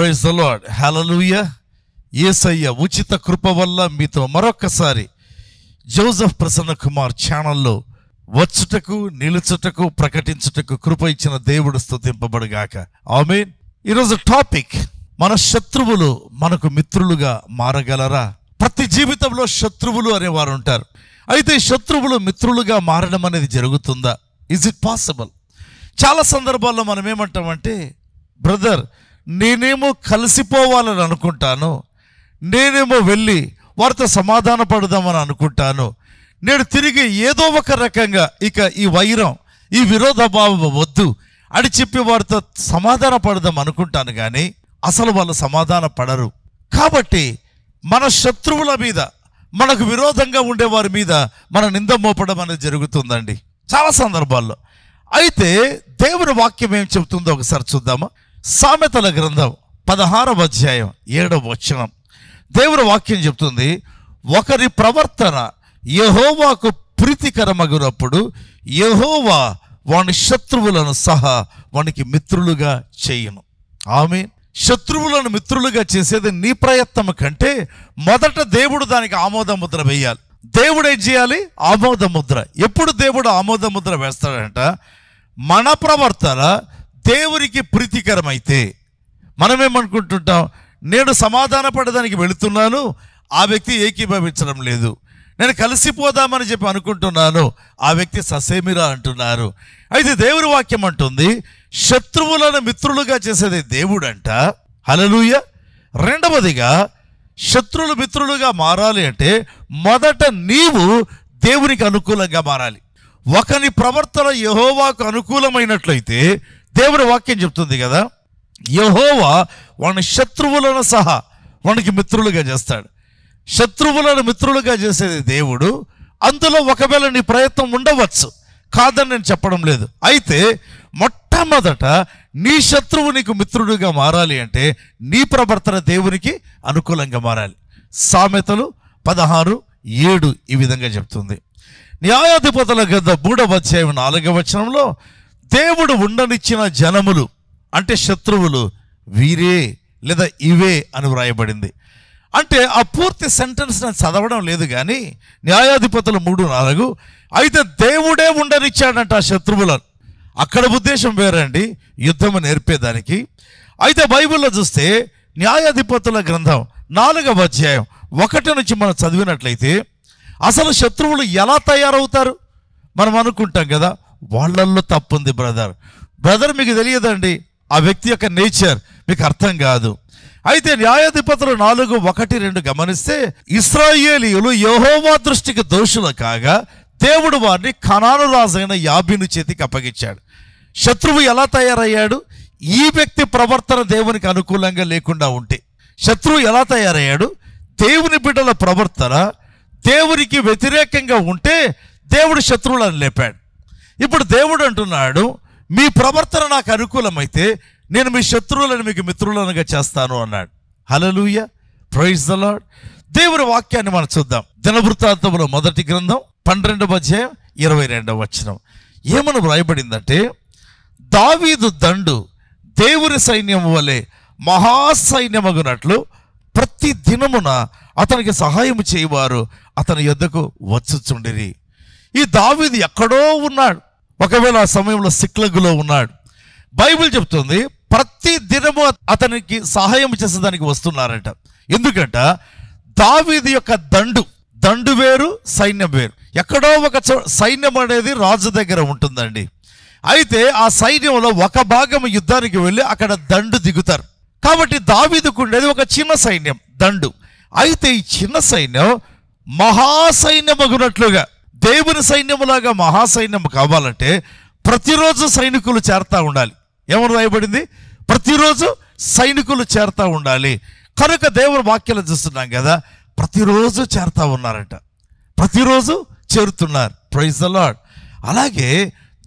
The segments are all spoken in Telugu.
Praise the Lord. Hallelujah. Yesayya ఉచిత కృప వల్ల మీతో మరొకసారి జోసెఫ్ ప్రసన్న కుమార్ ఛానల్లో వచ్చుటకు, నిలుచుటకు, ప్రకటించుటకు కృప ఇచ్చిన దేవుడు స్తుతింపబడుగాక. ఆమేన్. ఈరోజు టాపిక్, మన శత్రువులు మనకు మిత్రులుగా మారగలరా? ప్రతి జీవితంలో శత్రువులు అనేవారు ఉంటారు. అయితే శత్రువులు మిత్రులుగా మారడం అనేది జరుగుతుందా? Is it possible? చాలా సందర్భాల్లో మనం ఏమంటామంటే, బ్రదర్ నేనేమో కలిసిపోవాలని అనుకుంటాను, నేనేమో వెళ్ళి వారితో సమాధాన పడదామని అనుకుంటాను, నేను తిరిగి ఏదో ఒక రకంగా ఇక ఈ వైరం, ఈ విరోధభావం వద్దు అని చెప్పి వారితో సమాధాన పడదాం అనుకుంటాను, కానీ అసలు వాళ్ళు సమాధాన పడరు. కాబట్టి మన శత్రువుల మీద, మనకు విరోధంగా ఉండే వారి మీద మన నింద మోపడం అనేది జరుగుతుందండి చాలా సందర్భాల్లో. అయితే దేవుని వాక్యం ఏం చెబుతుందో ఒకసారి చూద్దామా? సామెతల గ్రంథం 16వ అధ్యాయం 7వ వచనం. దేవుని వాక్యం చెప్తుంది, ఒకరి ప్రవర్తన యెహోవాకు ప్రీతికరమగునప్పుడు యెహోవా వాని శత్రువులను సహా వానికి మిత్రులుగా చేయును. ఆమేన్. శత్రువులను మిత్రులుగా చేసేది నీ ప్రయత్నం కంటే మొదట దేవుడు దానికి ఆమోద ముద్ర వేయాలి. దేవుడు ఏం చేయాలి? ఆమోద ముద్ర. ఎప్పుడు దేవుడు ఆమోద ముద్ర వేస్తాడంట? మన ప్రవర్తన దేవునికి ప్రీతికరమైతే. మనమేమనుకుంటుంటాం, నేను సమాధాన పడడానికి వెళుతున్నాను, ఆ వ్యక్తి ఏకీభవించడం లేదు. నేను కలిసిపోదామని చెప్పి అనుకుంటున్నాను, ఆ వ్యక్తి ససేమిరా అంటున్నారు. అయితే దేవుని వాక్యం అంటుంది, శత్రువులను మిత్రులుగా చేసేది దేవుడంట. హల్లెలూయా. రెండవదిగా, శత్రువులు మిత్రులుగా మారాలి అంటే మొదట నీవు దేవునికి అనుకూలంగా మారాలి. ఒకని ప్రవర్తన యెహోవాకు అనుకూలమైనట్లయితే దేవుని వాక్యం చెప్తుంది కదా, యెహోవా వాని శత్రువులను సహా వానికి మిత్రులుగా చేస్తాడు. శత్రువులను మిత్రులుగా చేసేది దేవుడు. అందులో ఒకవేళ నీ ప్రయత్నం ఉండవచ్చు, కాదని నేను చెప్పడం లేదు. అయితే మొట్టమొదట నీ శత్రువు నీకు మిత్రుడిగా మారాలి అంటే నీ ప్రవర్తన దేవునికి అనుకూలంగా మారాలి. సామెతలు 16:7 ఈ విధంగా చెప్తుంది. న్యాయాధిపతుల గ్రంథం 3వ అధ్యాయం 4వ వచనంలో, దేవుడు ఉండనిచ్చిన జనములు అంటే శత్రువులు వీరే లేదా ఇవే అని వ్రాయబడింది. అంటే ఆ పూర్తి సెంటెన్స్ నేను చదవడం లేదు, కానీ న్యాయాధిపతులు 3:4, అయితే దేవుడే ఉండనిచ్చాడంట ఆ శత్రువులను. అక్కడ ఉద్దేశం వేరండి, యుద్ధము నేర్పేదానికి. అయితే బైబిల్లో చూస్తే న్యాయాధిపతుల గ్రంథం 4వ అధ్యాయం 1 నుంచి మనం చదివినట్లయితే, అసలు శత్రువులు ఎలా తయారవుతారు? మనం అనుకుంటాం కదా, వాళ్ళల్లో తప్పుంది బ్రదర్ మీకు తెలియదండి, ఆ వ్యక్తి యొక్క నేచర్ మీకు అర్థం కాదు. అయితే న్యాయాధిపతులు 4:1-2 గమనిస్తే, ఇశ్రాయేలీయులు యెహోవా దృష్టికి దోషులు కాగా దేవుడు వారిని కనాను రాజైన యాబీను చేతికి అప్పగించాడు. శత్రువు ఎలా తయారయ్యాడు? ఈ వ్యక్తి ప్రవర్తన దేవునికి అనుకూలంగా లేకుండా ఉంటే. శత్రువు ఎలా తయారయ్యాడు? దేవుని బిడ్డల ప్రవర్తన దేవునికి వ్యతిరేకంగా ఉంటే దేవుడు శత్రువులను లేపాడు. ఇప్పుడు దేవుడు అంటున్నాడు, మీ ప్రవర్తన నాకు అనుకూలమైతే నేను మీ శత్రువులను మీకు మిత్రులనుగా చేస్తాను అన్నాడు. హల్లెలూయా. Praise the Lord. దేవుని వాక్యాన్ని మనం చూద్దాం. దినవృత్తాంతముల 1వ గ్రంథం 12వ అధ్యాయం 22వ వచనం. ఏమని వ్రాయబడిందంటే, దావీదు దండు దేవుని సైన్యం వలె మహాసైన్యమగునట్లు ప్రతి దినమున అతనికి సహాయం చేయవారు అతని యొద్దకు వచ్చుచుండిరి. ఈ దావీదు ఎక్కడో ఉన్నాడు, ఒకవేళ ఆ సమయంలో సిక్లగులో ఉన్నాడు. బైబిల్ చెప్తుంది, ప్రతి దినము అతనికి సహాయం చేసేదానికి వస్తున్నారట. ఎందుకంట, దావీదు యొక్క దండు వేరు, సైన్యం వేరు. ఎక్కడో ఒక సైన్యం అనేది రాజు దగ్గర ఉంటుందండి. అయితే ఆ సైన్యంలో ఒక భాగం యుద్ధానికి వెళ్ళి అక్కడ దండు దిగుతారు. కాబట్టి దావీదుకు ఉండేది ఒక చిన్న సైన్యం, దండు. అయితే ఈ చిన్న సైన్యం మహాసైన్యమగునట్లుగా, దేవుని సైన్యములాగా మహాసైన్యం కావాలంటే ప్రతిరోజు సైనికులు చేరుతూ ఉండాలి. ఏమని రాయబడింది? ప్రతిరోజు సైనికులు చేరుతూ ఉండాలి. కనుక దేవుని వాక్యాలు చూస్తున్నాం కదా, ప్రతిరోజు చేరుతూ ఉన్నారట, ప్రతిరోజు చేరుతున్నారు. Praise the Lord. అలాగే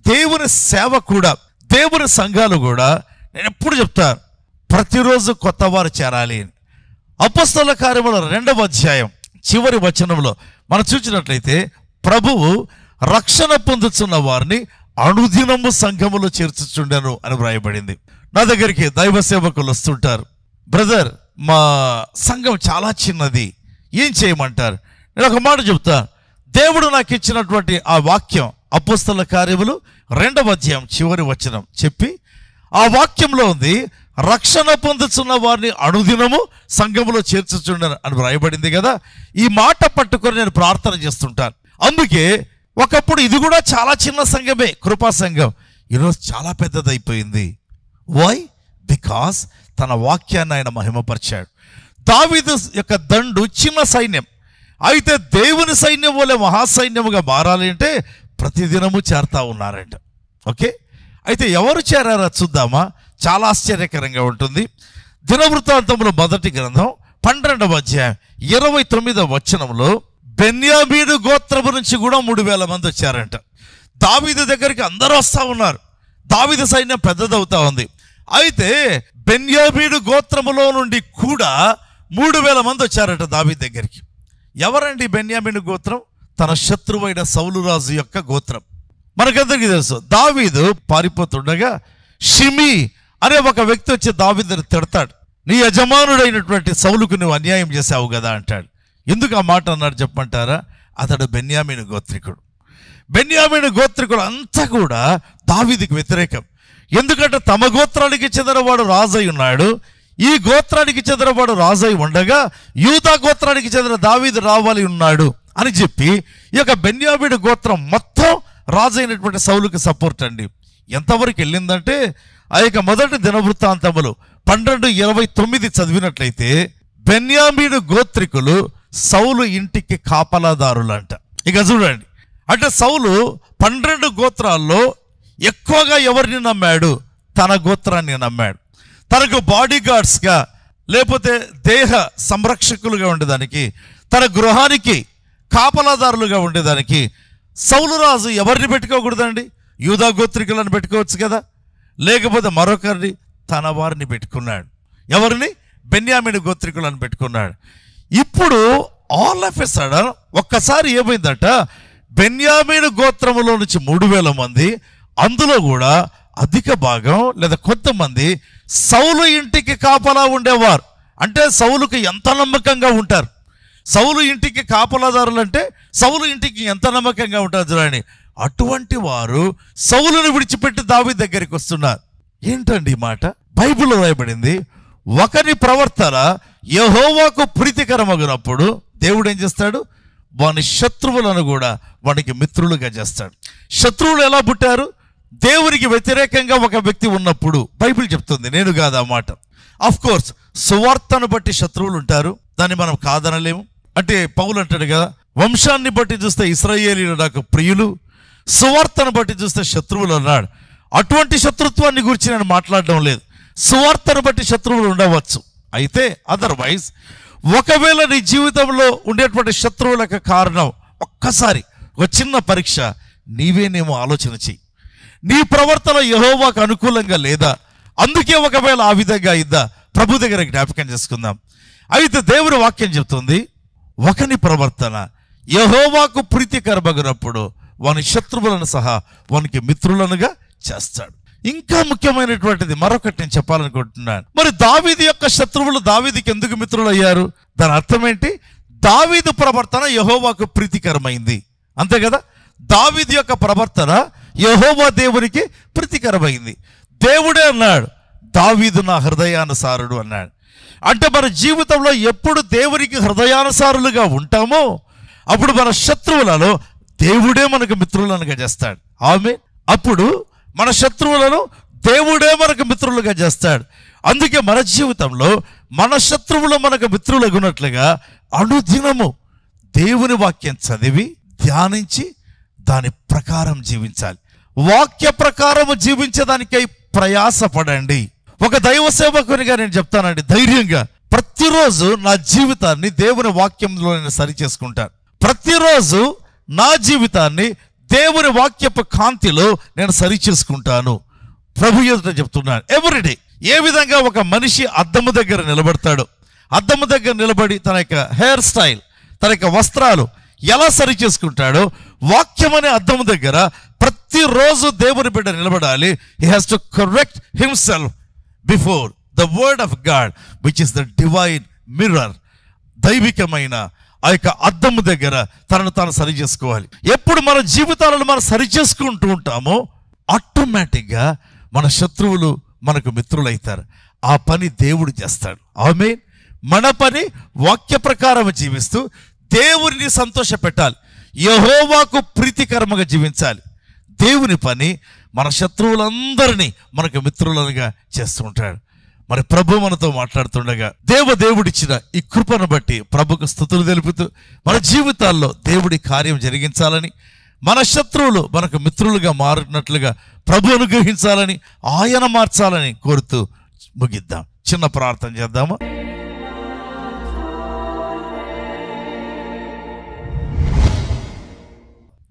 దేవుని సేవ కూడా, దేవుని సంఘాలు కూడా, నేను ఎప్పుడు చెప్తాను, ప్రతిరోజు కొత్త వారు చేరాలి. అపొస్తలుల కార్యముల 2వ అధ్యాయం చివరి వచనంలో మనం చూసినట్లయితే, ప్రభువు రక్షణ పొందుతున్న వారిని అనుదినము సంఘములో చేర్చుచుండెను అని వ్రాయబడింది. నా దగ్గరికి దైవ సేవకులు వస్తుంటారు, బ్రదర్ మా సంఘం చాలా చిన్నది, ఏం చేయమంటారు? నేను ఒక మాట చెప్తా. దేవుడు నాకు ఇచ్చినటువంటి ఆ వాక్యం అపోస్తలుల కార్యములు 2వ అధ్యాయం చివరి వచనం చెప్పి, ఆ వాక్యంలో ఉంది, రక్షణ పొందుతున్న వారిని అనుదినము సంఘములో చేర్చుచుండను అని వ్రాయబడింది కదా. ఈ మాట పట్టుకొని నేను ప్రార్థన చేస్తుంటాను. అందుకే ఒకప్పుడు ఇది కూడా చాలా చిన్న సంఘమే, కృపా సంఘం. ఈరోజు చాలా పెద్దదైపోయింది. వై? బికాస్ తన వాక్యాన్ని ఆయన మహిమపరిచాడు. దావీదు యొక్క దండు చిన్న సైన్యం, అయితే దేవుని సైన్యం వలె మహాసైన్యముగా మారాలి అంటే ప్రతిదినము చేరుతా ఉన్నారంట. ఓకే, అయితే ఎవరు చేరారో చూద్దామా? చాలా ఆశ్చర్యకరంగా ఉంటుంది. దినవృత్తాంతముల మొదటి గ్రంథం 12వ అధ్యాయం 29వ వచనంలో బెన్యామీను గోత్రము నుంచి కూడా 3000 మంది వచ్చారంట. దావీదు దగ్గరికి అందరూ వస్తూ ఉన్నారు. దావీదు సైన్యం పెద్దదవుతా ఉంది. అయితే బెన్యామీను గోత్రములో నుండి కూడా 3000 మంది వచ్చారట దావీదు దగ్గరికి. ఎవరండి బెన్యామీను గోత్రం? తన శత్రువైన సౌలు రాజు యొక్క గోత్రం. మనకందరికీ తెలుసు. దావీదు పారిపోతుండగా షిమి అనే ఒక వ్యక్తి వచ్చి దావీదుని తిడతాడు. నీ యజమానుడైనటువంటి సౌలుకు నువ్వు అన్యాయం చేశావు కదా అంటాడు. ఎందుకు ఆ మాట అన్నాడు చెప్పమంటారా? అతడు బెన్యామీను గోత్రికుడు. బెన్యామీను గోత్రికుడు అంతా కూడా దావీదుకు వ్యతిరేకం. ఎందుకంటే తమ గోత్రానికి చెందినవాడు రాజై ఉన్నాడు, ఈ గోత్రానికి చెందినవాడు రాజై ఉండగా యూదా గోత్రానికి చెందిన దావీదు రావాలి ఉన్నాడు అని చెప్పి ఈ యొక్క బెన్యామీను గోత్రం మొత్తం రాజైనటువంటి సౌలుకి సపోర్ట్ అండి. ఎంతవరకు వెళ్ళిందంటే ఆ యొక్క మొదటి దినవృత్తాంతములు 12:29 చదివినట్లయితే బెన్యామీను గోత్రికులు సౌలు ఇంటికి కాపలాదారులంట. ఇక చూడండి, అంటే సౌలు 12 గోత్రాల్లో ఎక్కువగా ఎవరిని నమ్మాడు? తన గోత్రాన్ని నమ్మాడు. తనకు బాడీ గార్డ్స్గా లేకపోతే దేహ సంరక్షకులుగా ఉండేదానికి, తన గృహానికి కాపలాదారులుగా ఉండేదానికి సౌలు రాజు ఎవరిని పెట్టుకోకూడదండి? యూదా గోత్రికులను పెట్టుకోవచ్చు కదా, లేకపోతే మరొకరిని తన వారిని పెట్టుకున్నాడు. ఎవరిని? బెన్యామీను గోత్రికులను పెట్టుకున్నాడు. ఇప్పుడు ఆల్ ఆఫ్ ఎ సడన్ ఒక్కసారి ఏమైందట, బెన్యామీను గోత్రములో నుంచి 3000 మంది, అందులో కూడా అధిక భాగం లేదా కొంతమంది సౌలు ఇంటికి కాపలా ఉండేవారు. అంటే సౌలుకి ఎంత నమ్మకంగా ఉంటారు? సౌలు ఇంటికి కాపలాదారులు అంటే సౌలు ఇంటికి ఎంత నమ్మకంగా ఉంటారు చూడండి. అటువంటి వారు సౌలుని విడిచిపెట్టి దావీదు దగ్గరికి వస్తున్నారు. ఏంటండి ఈ మాట? బైబిల్లో రాయబడింది, ఒకరి ప్రవర్తన యెహోవాకు ప్రీతికరమగినప్పుడు దేవుడు ఏం చేస్తాడు? వాని శత్రువులను కూడా వానికి మిత్రులుగా చేస్తాడు. శత్రువులు ఎలా పుట్టారు? దేవునికి వ్యతిరేకంగా ఒక వ్యక్తి ఉన్నప్పుడు. బైబిల్ చెప్తుంది, నేను కాదు ఆ మాట. ఆఫ్ కోర్స్ సువార్తను బట్టి శత్రువులు ఉంటారు, దాన్ని మనం కాదనలేము. అంటే పౌలు అంటాడు కదా, వంశాన్ని బట్టి చూస్తే ఇశ్రాయేలీయులు నాకు ప్రియులు, సువార్తను బట్టి చూస్తే శత్రువులు అన్నాడు. అటువంటి శత్రుత్వాన్ని గురించి నేను మాట్లాడడం లేదు. సువార్తను బట్టి శత్రువులు ఉండవచ్చు. అయితే అదర్వైజ్ ఒకవేళ నీ జీవితంలో ఉండేటువంటి శత్రువులకు కారణం ఒక్కసారి ఒక చిన్న పరీక్ష, నీవేనేమో ఆలోచన చెయ్యి. నీ ప్రవర్తన యెహోవాకు అనుకూలంగా లేదా? అందుకే ఒకవేళ ఆ విధంగా ఇద్దా ప్రభు దగ్గర జ్ఞాపకం చేసుకుందాం. అయితే దేవుని వాక్యం చెప్తుంది, ఒకని ప్రవర్తన యెహోవాకు ప్రీతికరమగినప్పుడు వాని శత్రువులను సహా వానికి మిత్రులనుగా చేస్తాడు. ఇంకా ముఖ్యమైనటువంటిది మరొకటి నేను చెప్పాలనుకుంటున్నాను. మరి దావీదు యొక్క శత్రువులు దావీదుకి ఎందుకు మిత్రులు అయ్యారు? దాని అర్థం ఏంటి? దావీదు ప్రవర్తన యెహోవాకు ప్రీతికరమైంది, అంతే కదా. దావీదు యొక్క ప్రవర్తన యెహోవా దేవునికి ప్రీతికరమైంది. దేవుడే అన్నాడు, దావీదు నా హృదయానుసారుడు అన్నాడు. అంటే మన జీవితంలో ఎప్పుడు దేవునికి హృదయానుసారులుగా ఉంటామో అప్పుడు మన శత్రువులలో దేవుడే మనకు మిత్రులనుగా చేస్తాడు. ఆమేన్. అప్పుడు మన శత్రువులను దేవుడే మనకు మిత్రులుగా చేస్తాడు. అందుకే మన జీవితంలో మన శత్రువులు మనకు మిత్రులగునట్లుగా అనుదినము దేవుని వాక్యం చదివి ధ్యానించి దాని ప్రకారం జీవించాలి. వాక్య ప్రకారము జీవించడానికై ప్రయాసపడండి. ఒక దైవ సేవకునిగా నేను చెప్తానండి, ధైర్యంగా ప్రతిరోజు నా జీవితాన్ని దేవుని వాక్యంలో నేను సరి చేసుకుంటాను. ప్రతిరోజు నా జీవితాన్ని దేవుని వాక్యపు కాంతిలో నేను సరి చేసుకుంటాను. ప్రభు ఎదుట చెప్తున్నాను ఎవ్రీడే. ఏ విధంగా ఒక మనిషి అద్దము దగ్గర నిలబడతాడో, అద్దము దగ్గర నిలబడి తన యొక్క హెయిర్ స్టైల్, తన యొక్క వస్త్రాలు ఎలా సరి చేసుకుంటాడో, వాక్యం అనే అద్దము దగ్గర ప్రతిరోజు దేవుని బిడ్డ నిలబడాలి. He has to correct himself before the word of God which is the divine mirror. దైవికమైన ఆ యొక్క అద్దము దగ్గర తనను తాను సరి చేసుకోవాలి. ఎప్పుడు మన జీవితాలను మనం సరి చేసుకుంటూ ఉంటామో ఆటోమేటిక్గా మన శత్రువులు మనకు మిత్రులైతారు. ఆ పని దేవుడు చేస్తాడు. ఆమేన్. మన పని వాక్య ప్రకారం జీవిస్తూ దేవుని సంతోష పెట్టాలి, యెహోవాకు ప్రీతికరముగా జీవించాలి. దేవుని పని మన శత్రువులందరినీ మనకు మిత్రులుగా చేస్తూ ఉంటాడు. మరి ప్రభు మనతో మాట్లాడుతుండగా దేవుడిచ్చిన ఈ కృపను బట్టి ప్రభుకు స్తుతులు తెలుపుతూ మన జీవితాల్లో దేవుడి కార్యం జరిగించాలని, మన శత్రువులు మనకు మిత్రులుగా మారినట్లుగా ప్రభు అనుగ్రహించాలని, ఆయన మార్చాలని కోరుతూ ముగిద్దాం. చిన్న ప్రార్థన చేద్దామా?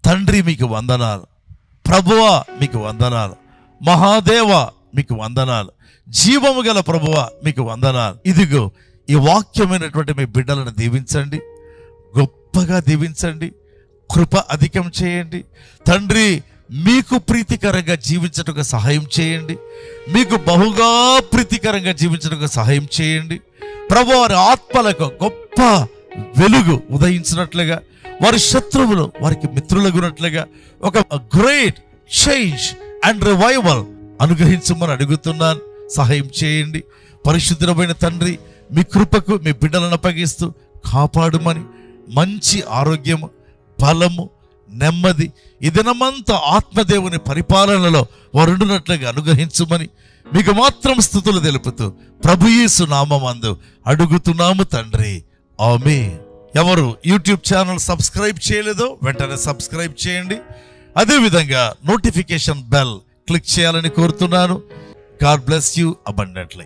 తండ్రి మీకు వందనాలు, ప్రభువా మీకు వందనాలు, మహాదేవ మీకు వందనాలు, జీవము గల ప్రభువా మీకు వందనాలు. ఇదిగో ఈ వాక్యమైనటువంటి మీ బిడ్డలను దీవించండి, గొప్పగా దీవించండి, కృప అధికం చేయండి తండ్రి. మీకు ప్రీతికరంగా జీవించడానికి సహాయం చేయండి, మీకు బహుగా ప్రీతికరంగా జీవించడానికి సహాయం చేయండి ప్రభు. వారి ఆత్మలకు గొప్ప వెలుగు ఉదయించినట్లుగా, వారి శత్రువులు వారికి మిత్రులగునట్లుగా ఒక గ్రేట్ చేంజ్ అండ్ రివైవల్ అనుగ్రహించమని అడుగుతున్నాను. సహాయం చేయండి పరిశుద్ధమైన తండ్రి. మీ కృపకు మీ బిడ్డలను అప్పగిస్తూ కాపాడుమని, మంచి ఆరోగ్యము, బలము, నెమ్మది ఈ దినమంతా ఆత్మదేవుని పరిపాలనలో వారుండునట్లుగా అనుగ్రహించుమని మీకు మాత్రం స్తుతులు తెలుపుతూ ప్రభు యేసు నామమందు అడుగుతున్నాము తండ్రి. ఆమేన్. ఎవరు యూట్యూబ్ ఛానల్ సబ్స్క్రైబ్ చేయలేదో వెంటనే సబ్స్క్రైబ్ చేయండి. అదేవిధంగా నోటిఫికేషన్ బెల్ క్లిక్ చేయాలని కోరుతున్నాను. God bless you abundantly.